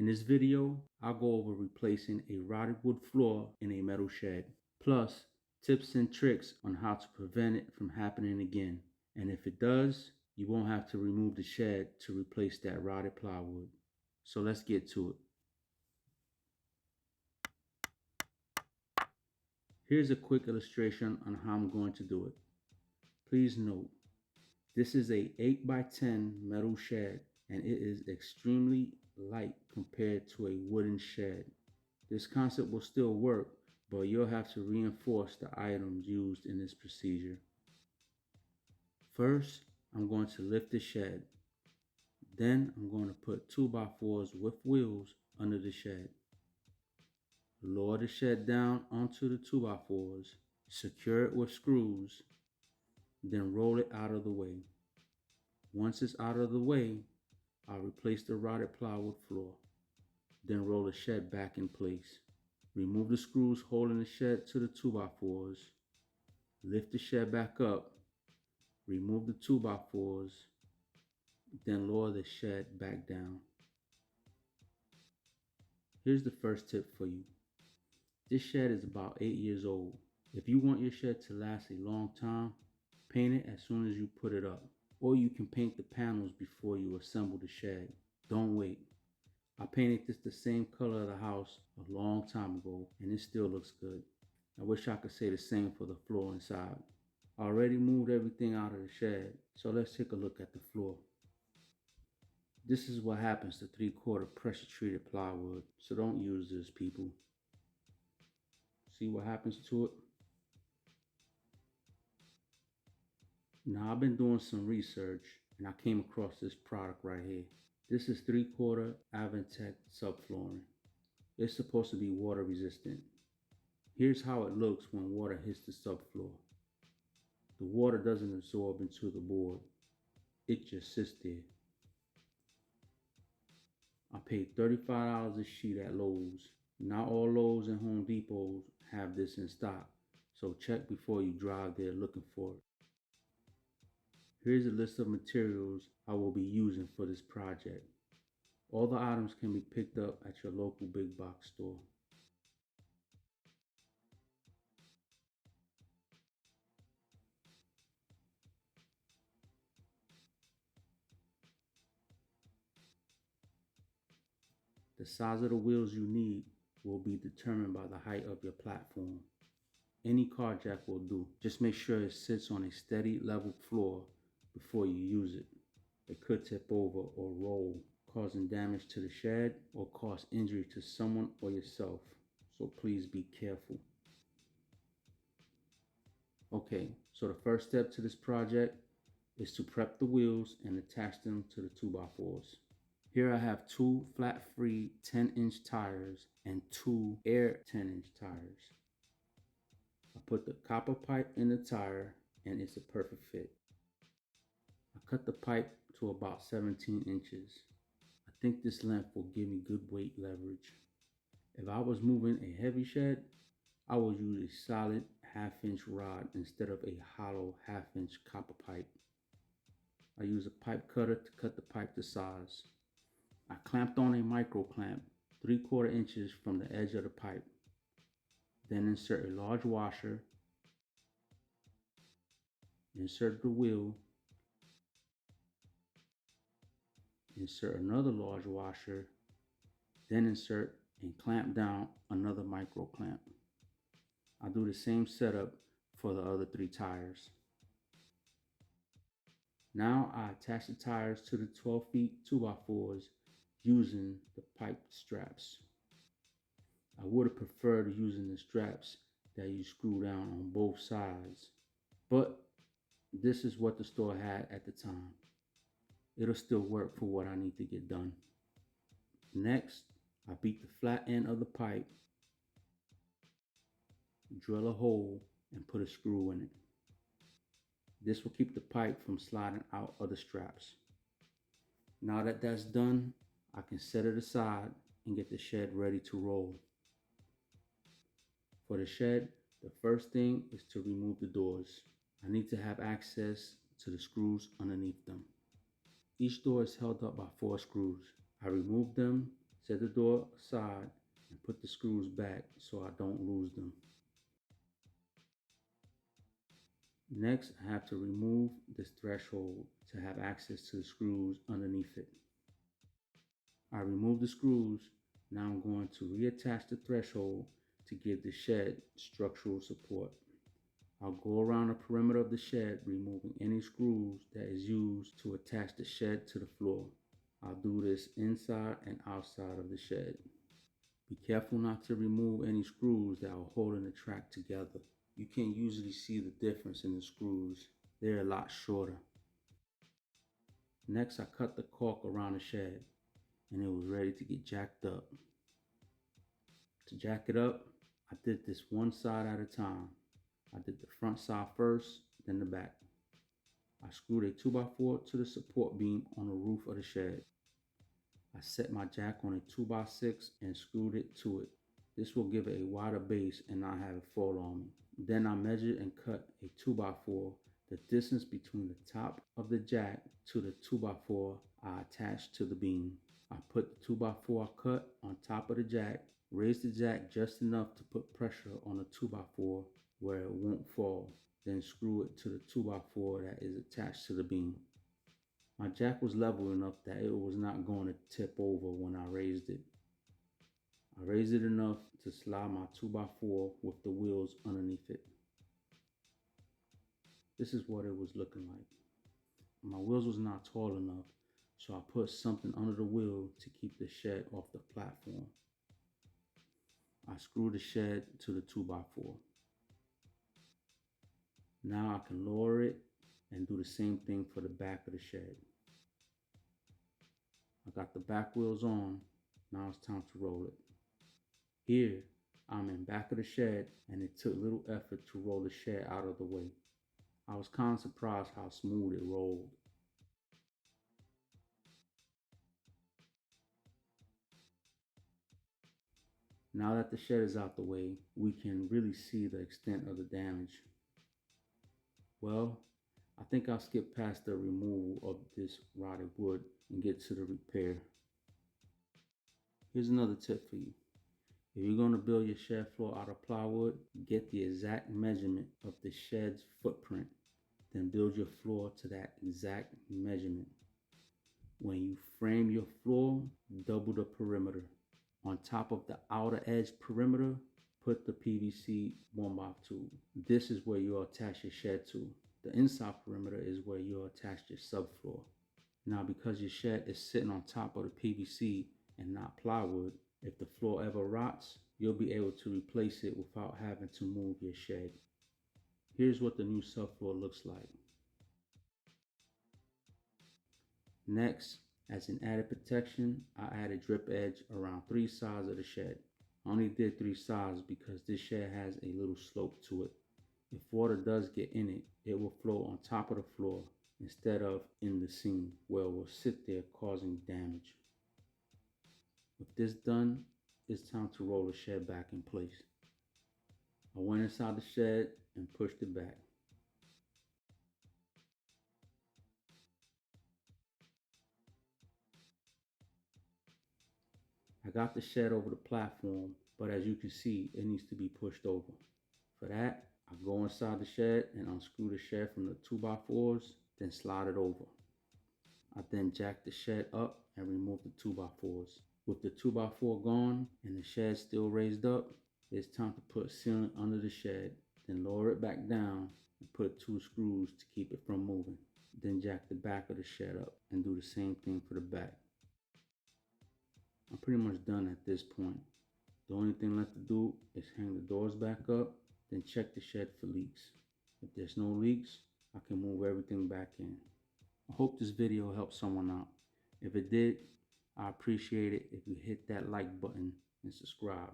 In this video, I'll go over replacing a rotted wood floor in a metal shed, plus tips and tricks on how to prevent it from happening again. And if it does, you won't have to remove the shed to replace that rotted plywood. So let's get to it. Here's a quick illustration on how I'm going to do it. Please note, this is a 8x10 metal shed and it is extremely light compared to a wooden shed. This concept will still work, but you'll have to reinforce the items used in this procedure. First, I'm going to lift the shed. Then I'm going to put 2x4s with wheels under the shed. Lower the shed down onto the 2x4s, secure it with screws, then roll it out of the way. Once it's out of the way, I'll replace the rotted plywood floor. Then roll the shed back in place. Remove the screws holding the shed to the 2x4s. Lift the shed back up. Remove the 2x4s. Then lower the shed back down. Here's the first tip for you. This shed is about 8 years old. If you want your shed to last a long time, paint it as soon as you put it up. Or you can paint the panels before you assemble the shed. Don't wait. I painted this the same color of the house a long time ago and it still looks good. I wish I could say the same for the floor inside. I already moved everything out of the shed, so let's take a look at the floor. This is what happens to 3/4 pressure treated plywood, so don't use this, people. See what happens to it? Now I've been doing some research and I came across this product right here. This is 3/4 Avantech subflooring. It's supposed to be water resistant. Here's how it looks when water hits the subfloor. The water doesn't absorb into the board. It just sits there. I paid $35 a sheet at Lowe's. Not all Lowe's and Home Depots have this in stock, so check before you drive there looking for it. Here's a list of materials I will be using for this project. All the items can be picked up at your local big box store. The size of the wheels you need will be determined by the height of your platform. Any car jack will do. Just make sure it sits on a steady, level floor before you use it. It could tip over or roll, causing damage to the shed or cause injury to someone or yourself. So please be careful. Okay, so the first step to this project is to prep the wheels and attach them to the 2x4s. Here I have two flat-free 10-inch tires and two air 10-inch tires. I put the copper pipe in the tire and it's a perfect fit. I cut the pipe to about 17 inches. I think this length will give me good weight leverage. If I was moving a heavy shed, I would use a solid 1/2-inch rod instead of a hollow 1/2-inch copper pipe. I use a pipe cutter to cut the pipe to size. I clamped on a micro clamp 3/4 inches from the edge of the pipe. Then insert a large washer, insert the wheel, insert another large washer, then insert and clamp down another micro clamp. I'll do the same setup for the other 3 tires. Now I attach the tires to the 12 feet 2x4s using the pipe straps. I would have preferred using the straps that you screw down on both sides, but this is what the store had at the time. It'll still work for what I need to get done. Next, I beat the flat end of the pipe, drill a hole, and put a screw in it. This will keep the pipe from sliding out of the straps. Now that that's done, I can set it aside and get the shed ready to roll. For the shed, the first thing is to remove the doors. I need to have access to the screws underneath them. Each door is held up by 4 screws. I removed them Set the door aside and put the screws back so I don't lose them. Next, I have to remove this threshold to have access to the screws underneath it. I removed the screws. Now I'm going to reattach the threshold to give the shed structural support. I'll go around the perimeter of the shed, removing any screws that is used to attach the shed to the floor. I'll do this inside and outside of the shed. Be careful not to remove any screws that are holding the track together. You can usually see the difference in the screws. They're a lot shorter. Next, I cut the caulk around the shed and it was ready to get jacked up. To jack it up, I did this one side at a time. I did the front side first, then the back. I screwed a 2x4 to the support beam on the roof of the shed. I set my jack on a 2x6 and screwed it to it. This will give it a wider base and not have it fall on me. Then I measured and cut a 2x4. The distance between the top of the jack to the 2x4 I attached to the beam. I put the 2x4 I cut on top of the jack, raised the jack just enough to put pressure on the 2x4 where it won't fall, then screw it to the 2x4 that is attached to the beam. My jack was level enough that it was not going to tip over when I raised it. I raised it enough to slide my 2x4 with the wheels underneath it. This is what it was looking like. My wheels was not tall enough, so I put something under the wheel to keep the shed off the platform. I screwed the shed to the 2x4. Now I can lower it and do the same thing for the back of the shed. I got the back wheels on. Now it's time to roll it. Here, I'm in back of the shed and it took little effort to roll the shed out of the way. I was kind of surprised how smooth it rolled. Now that the shed is out the way, we can really see the extent of the damage. Well, I think I'll skip past the removal of this rotted wood and get to the repair. Here's another tip for you. If you're going to build your shed floor out of plywood, get the exact measurement of the shed's footprint. Then build your floor to that exact measurement. When you frame your floor, double the perimeter. On top of the outer edge perimeter, put the PVC 1x tube. This is where you'll attach your shed to. The inside perimeter is where you'll attach your subfloor. Now, because your shed is sitting on top of the PVC and not plywood, if the floor ever rots, you'll be able to replace it without having to move your shed. Here's what the new subfloor looks like. Next, as an added protection, I added drip edge around 3 sides of the shed. I only did 3 sides because this shed has a little slope to it. If water does get in it, it will flow on top of the floor instead of in the seam where it will sit there causing damage. With this done, it's time to roll the shed back in place. I went inside the shed and pushed it back. I got the shed over the platform, but as you can see, it needs to be pushed over. For that, I go inside the shed and unscrew the shed from the 2x4s, then slide it over. I then jack the shed up and remove the 2x4s. With the 2x4 gone and the shed still raised up, it's time to put sealant under the shed, then lower it back down and put 2 screws to keep it from moving. Then jack the back of the shed up and do the same thing for the back. I'm pretty much done at this point. The only thing left to do is hang the doors back up, then check the shed for leaks. If there's no leaks, I can move everything back in. I hope this video helped someone out. If it did, I appreciate it if you hit that like button and subscribe.